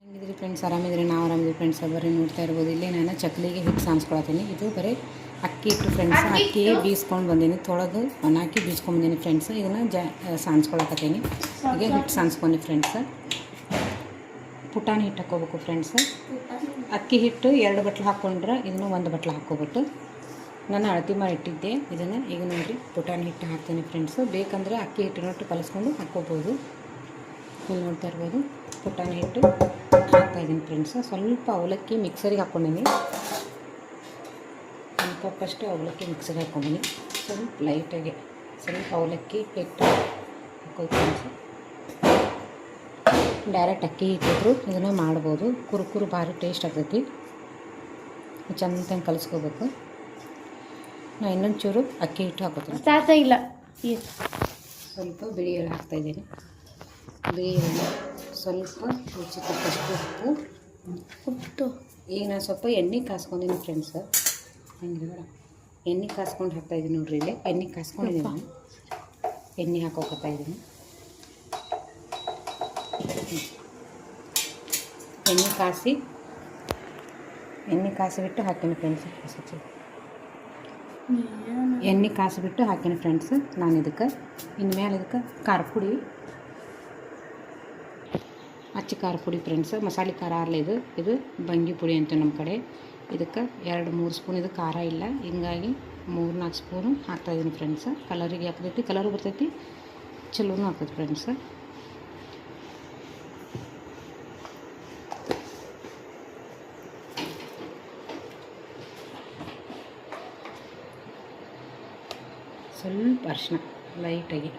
ಹೆಂಗಿದ್ರಿ friends, ಆರಾಮಿದ್ರಿ? ನಾವು ಆರಾಮಿದ್ರಿ friends. ಬರ್ರಿ ನೋಡ್ತಾ ಇರ್ಬೋದು, ಇಲ್ಲಿ ನಾನು ಚಕ್ಲಿಗೆ ಹಿಟ್ಟು ಸಾನ್ಸ್ಕೊಳತ್ತೀನಿ. ಇದು ಬರೀ ಅಕ್ಕಿ ಹಿಟ್ಟು ಫ್ರೆಂಡ್ಸ್. ಅಕ್ಕಿ ಬೀಸ್ಕೊಂಡು ಬಂದೀನಿ, ತೊಳೆದು ಹಾಕಿ ಬೀಸ್ಕೊಂಡು ಬಂದೀನಿ ಫ್ರೆಂಡ್ಸ್. ಇದನ್ನು ಸಾನ್ಸ್ಕೊಳಕತ್ತೀನಿ. ಈಗ ಹಿಟ್ಟು ಸಾನ್ಸ್ಕೊಂಡು ಫ್ರೆಂಡ್ಸ್. ಪುಟಾಣಿ ಹಿಟ್ಟು ಹಾಕ್ಕೋಬೇಕು ಫ್ರೆಂಡ್ಸ್. ಅಕ್ಕಿ ಹಿಟ್ಟು 2 ಬಟ್ಲು ಹಾಕ್ಕೊಂಡ್ರೆ ಇದನ್ನು 1 ಬಟ್ಲು ಹಾಕ್ಕೋಬಿಟ್ಟು ನಾನು ಅಳತಿ ಮಾಡಿ ಇಟ್ಟಿದ್ದೆ. ಇದನ್ನು ಈಗ ನೋಡಿರಿ ಪುಟಾಣಿ ಹಿಟ್ಟು ಹಾಕ್ತೀನಿ ಫ್ರೆಂಡ್ಸು. ಬೇಕಂದರೆ ಅಕ್ಕಿ ಹಿಟ್ಟಿನೊಟ್ಟು ಕಲಿಸ್ಕೊಂಡು ಹಾಕ್ಕೋಬೋದು. ಇಲ್ಲಿ ನೋಡ್ತಾ ಇರ್ಬೋದು, ಪುಟಾಣಿ ಹಿಟ್ಟು ಹಾಕ್ತಾಯಿದ್ದೀನಿ ಫ್ರೆಂಡ್ಸು. ಸ್ವಲ್ಪ ಅವಲಕ್ಕಿ ಮಿಕ್ಸರಿಗೆ ಹಾಕ್ಕೊಂಡೀನಿ. 1 ಕಪ್ಪಷ್ಟು ಅವಲಕ್ಕಿ ಮಿಕ್ಸರಿಗೆ ಹಾಕ್ಕೊಂಡೀನಿ. ಸ್ವಲ್ಪ ಲೈಟಾಗಿ ಸ್ವಲ್ಪ ಅವಲಕ್ಕಿ ಹಿಟ್ಟು ಹಾಕೋದು ಫ್ರೆಂಡ್ಸು. ಡೈರೆಕ್ಟ್ ಅಕ್ಕಿ ಹಿಟ್ಟಿದ್ರು ಇದನ್ನು ಮಾಡ್ಬೋದು. ಕುರುಕುರು ಭಾರಿ ಟೇಸ್ಟ್ ಆಗ್ತೈತಿ. ಚಂದಂಗೆ ಕಲಿಸ್ಕೋಬೇಕು. ನಾನು ಇನ್ನೊಂದು ಚೂರು ಅಕ್ಕಿ ಹಿಟ್ಟು ಹಾಕೋತೀನಿ. ಇಲ್ಲ, ಸ್ವಲ್ಪ ಬಿಳಿ ಎಳ್ಳು ಹಾಕ್ತಾಯಿದ್ದೀನಿ. ಬಿಳಿ ಎಳ್ಳು, ಸ್ವಲ್ಪ ರುಚಿ ತಕ್ಕಷ್ಟು ಉಪ್ಪು. ಈಗ ನಾನು ಸ್ವಲ್ಪ ಎಣ್ಣೆ ಕಾಸ್ಕೊಂಡಿದ್ದೀನಿ ಫ್ರೆಂಡ್ಸ್. ಹಂಗೆ ಬೇಡ, ಎಣ್ಣೆ ಕಾಸ್ಕೊಂಡು ಹಾಕ್ತಾಯಿದ್ದೀನಿ ನೋಡ್ರಿ. ಇಲ್ಲಿ ಎಣ್ಣೆ ಕಾಸ್ಕೊಂಡಿದ್ದೀನಿ, ಎಣ್ಣೆ ಹಾಕೋಕತ್ತಾಯಿದ್ದೀನಿ. ಎಣ್ಣೆ ಕಾಸಿಬಿಟ್ಟು ಹಾಕೀನಿ ಫ್ರೆಂಡ್ಸ್. ಎಣ್ಣೆ ಕಾಸಿಬಿಟ್ಟು ಹಾಕೀನಿ ಫ್ರೆಂಡ್ಸ್. ನಾನು ಇದಕ್ಕೆ ಇನ್ಮೇಲೆ ಇದಕ್ಕೆ ಖಾರ ಪುಡಿ, ಅಚ್ಚ ಖಾರ ಪುಡಿ ಫ್ರೆಂಡ್ಸ್. ಮಸಾಲೆ ಖಾರ ಅಲ್ಲ ಇದು ಬಂಗಿ ಪುಡಿ ಅಂತ ನಮ್ಮ ಕಡೆ. ಇದಕ್ಕೆ 2-3 ಸ್ಪೂನ್ ಇದು ಖಾರ ಇಲ್ಲ, ಹಿಂಗಾಗಿ 3-4 ಸ್ಪೂನು ಹಾಕ್ತಾಯಿದ್ದೀನಿ ಫ್ರೆಂಡ್ಸ್. ಕಲರಿಗೆ ಹಾಕ್ತೈತಿ, ಕಲರು ಬರ್ತೈತಿ, ಚಲೋನು ಆಗ್ತೈತಿ ಫ್ರೆಂಡ್ಸ್. ಸ್ವಲ್ಪ ಅರಿಶಿನ ಲೈಟಾಗಿ,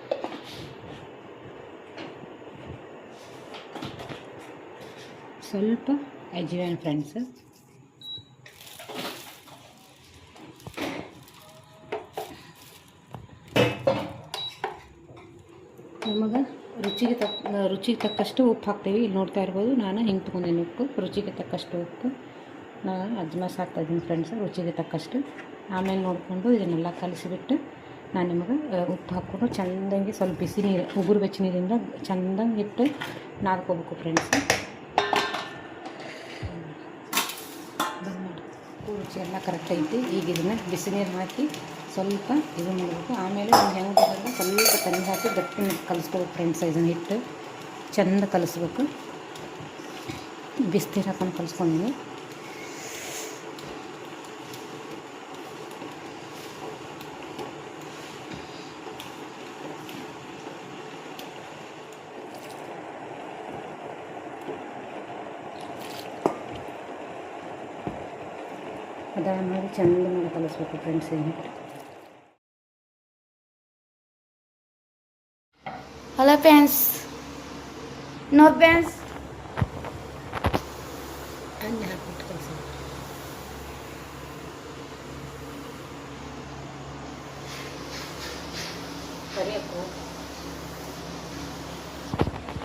ಸ್ವಲ್ಪ ಅಜ್ವಾಯಿನ್ ಫ್ರೆಂಡ್ಸ್. ನಮಗೆ ರುಚಿಗೆ ತಕ್ಕಷ್ಟು ಉಪ್ಪು ಹಾಕ್ತೀವಿ. ಇಲ್ಲಿ ನೋಡ್ತಾ ಇರ್ಬೋದು, ನಾನು ಹಿಂಗೆ ತೊಗೊಂಡಿನಿ ಉಪ್ಪು. ರುಚಿಗೆ ತಕ್ಕಷ್ಟು ಉಪ್ಪು ನಾನು ಅಜ್ಮಾಸ್ ಹಾಕ್ತಾಯಿದ್ದೀನಿ ಫ್ರೆಂಡ್ಸ್, ರುಚಿಗೆ ತಕ್ಕಷ್ಟು. ಆಮೇಲೆ ನೋಡಿಕೊಂಡು ಇದನ್ನೆಲ್ಲ ಕಲಿಸಿಬಿಟ್ಟು ನಾನು ನಿಮಗೆ ಉಪ್ಪು ಹಾಕ್ಕೊಂಡು ಚೆಂದಂಗೆ ಸ್ವಲ್ಪ ಬಿಸಿ ನೀರು, ಉಗುರು ಬೆಚ್ಚ ನೀರಿಂದ ಚೆಂದಂಗೆ ಇಟ್ಟು ನಾದ್ಕೋಬೇಕು ಫ್ರೆಂಡ್ಸ್. ರುಚಿ ಎಲ್ಲ ಕರೆಕ್ಟ್ ಐತಿ. ಈಗ ಇದನ್ನು ಬಿಸಿ ನೀರು ಹಾಕಿ ಸ್ವಲ್ಪ ಇದು ಮಾಡಬೇಕು. ಆಮೇಲೆ ಹೆಂಗೆ ಬರೋದು ಸ್ವಲ್ಪ ತಣ್ಣಗೆ ಹಾಕಿ ಗಟ್ಟಿ ಕಲಿಸ್ಕೋಬೇಕು ಫ್ರೆಂಡ್ಸ್. ಇದನ್ನು ಹಿಟ್ಟು ಚೆಂದ ಕಲಿಸ್ಬೇಕು. ಬಿಸಿನೀರು ಹಾಕೊಂಡು ಕಲಿಸ್ಕೊಂಡಿನಿ. ಅದನ್ನು ಮಾಡಿ ಚೆಂದ ಮಾಡಿ ಕಲಿಸ್ಬೇಕು ಫ್ರೆಂಡ್ಸ್. ಏನು ಹಲೋ ಫ್ರೆಂಡ್ಸ್, ನೋ ಫ್ರೆಂಡ್ಸ್, ಹಂಗೆ ಹಾಕ್ಬಿಟ್ಟು ಕಲಿಸ್ಬೇಕು. ಕರಿಯಪ್ಪು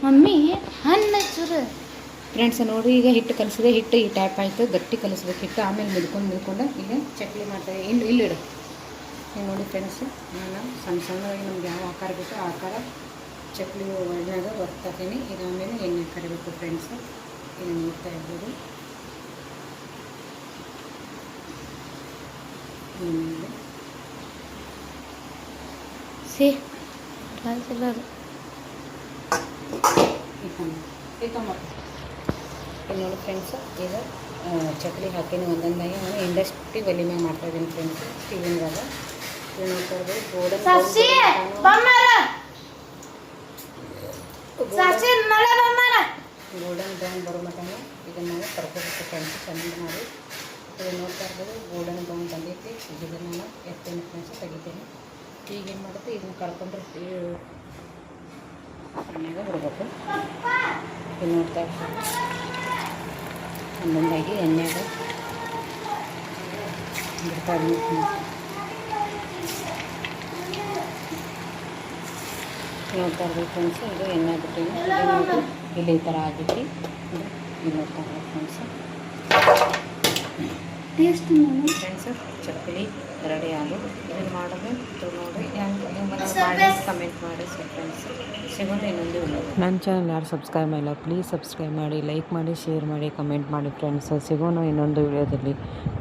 ಮಮ್ಮಿ ಹಣ್ಣು ಚೂರು ಫ್ರೆಂಡ್ಸ್ ನೋಡಿ. ಈಗ ಹಿಟ್ಟು ಕಲಿಸಿದೆ, ಹಿಟ್ಟು ಈ ಟೈಪ್ ಆಯಿತು. ಗಟ್ಟಿ ಕಲಿಸ್ಬೇಕು ಹಿಟ್ಟು. ಆಮೇಲೆ ಮಿದ್ಕೊಂಡು ಈಗ ಚಕ್ಲಿ ಮಾಡ್ತಾರೆ. ಇಲ್ಲಿಡು ನೀವು ನೋಡಿ ಫ್ರೆಂಡ್ಸ್. ನಾನು ಸಣ್ಣದಾಗಿ ನಮ್ಗೆ ಯಾವ ಆಕಾರ ಬೇಕೋ ಆ ಆಕಾರ ಚಕ್ಲಿ ಒಳ್ಳೆಯಾಗ ಒರ್ತಾತೀನಿ. ಇದಾದಮೇಲೆ ಎಣ್ಣೆ ಕರಿಬೇಕು ಫ್ರೆಂಡ್ಸ್. ಇದು ನೋಡ್ತಾ ಇರ್ಬೋದು. ನೋಡಿ ಫ್ರೆಂಡ್ಸ್, ಈಗ ಚಕ್ಲಿ ಹಾಕೀನಿ ಒಂದೊಂದಾಗಿ. ನಾನು ಇಂಡಸ್ಟ್ರಿ ಒಲೆ ಮ್ಯಾಗ ಮಾಡ್ತಾಯಿದ್ದೀನಿ ಫ್ರೆಂಡ್ಸ್, ಸ್ಟೀವಿನ್ದಾಗ. ಇದು ನೋಡ್ತಾ ಇರ್ಬೋದು, ಗೋಲ್ಡನ್ ಬ್ರೌನ್ ಬರೋ ಮಟ್ಟ ಇದನ್ನು ನಾವು ಕರ್ಕೋಬೇಕು ಫ್ರೆಂಡ್ಸ್ ಚೆಂದ ಮಾಡಿ. ಇದು ನೋಡ್ತಾ ಇರ್ಬೋದು, ಗೋಲ್ಡನ್ ಬ್ರೌನ್ ಬಂದೈತಿ. ಇದನ್ನು ನಾನು ಎತ್ತೇನೆ ಫ್ರೆಂಡ್ಸ್, ತೆಗಿತೀನಿ. ಈಗೇನು ಮಾಡುತ್ತೆ, ಇದನ್ನು ಕರ್ಕೊಂಡ್ರೆ ಎಣ್ಣೆಗ ಬಿಡ್ಬೇಕು. ಇದು ನೋಡ್ತಾ ಇರ್ಬೋದು, ಒಂದೊಂದಾಗಿ ಎಣ್ಣೆಗ ಬಿಡ್ತಾ ಇದ್ದೀನಿ. ನೋಡ್ತಾ ಇರ್ಬೋದು ಫ್ರೆಂಡ್ಸ್, ಇದು ಎಣ್ಣೆ ಬಿಟ್ಟಿದ್ದೀನಿ. ಇದು ನೋಡಿ ಇಲ್ಲಿ ಈ ಥರ ಆಗೈತಿ. ಇದು ನೋಡ್ತಾ ಇರ್ಬೋದು friends. Taste friends chakli ready ಆಗಿ ಇದನ್ನು ಮಾಡೋದು ಇದು ನೋಡಿ ನೀವು ಮಾಡಿ ಕಮೆಂಟ್ ಮಾಡಿ. ಸೊ ಫ್ರೆಂಡ್ಸ್ ಸಿಗೋದು ಇನ್ನೊಂದು ವಿಡಿಯೋ. ನನ್ನ ಚಾನಲ್ ಯಾರು ಸಬ್ಸ್ಕ್ರೈಬ್ ಮಾಡಿಲ್ಲ ಪ್ಲೀಸ್ ಸಬ್ಸ್ಕ್ರೈಬ್ ಮಾಡಿ, ಲೈಕ್ ಮಾಡಿ, ಶೇರ್ ಮಾಡಿ, ಕಮೆಂಟ್ ಮಾಡಿ ಫ್ರೆಂಡ್ಸ್. ಸಿಗೋಣ ಇನ್ನೊಂದು ವಿಡಿಯೋದಲ್ಲಿ.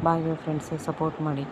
ಬಾಯ್ ಫ್ರೆಂಡ್ಸ್, ಸಪೋರ್ಟ್ ಮಾಡಿ.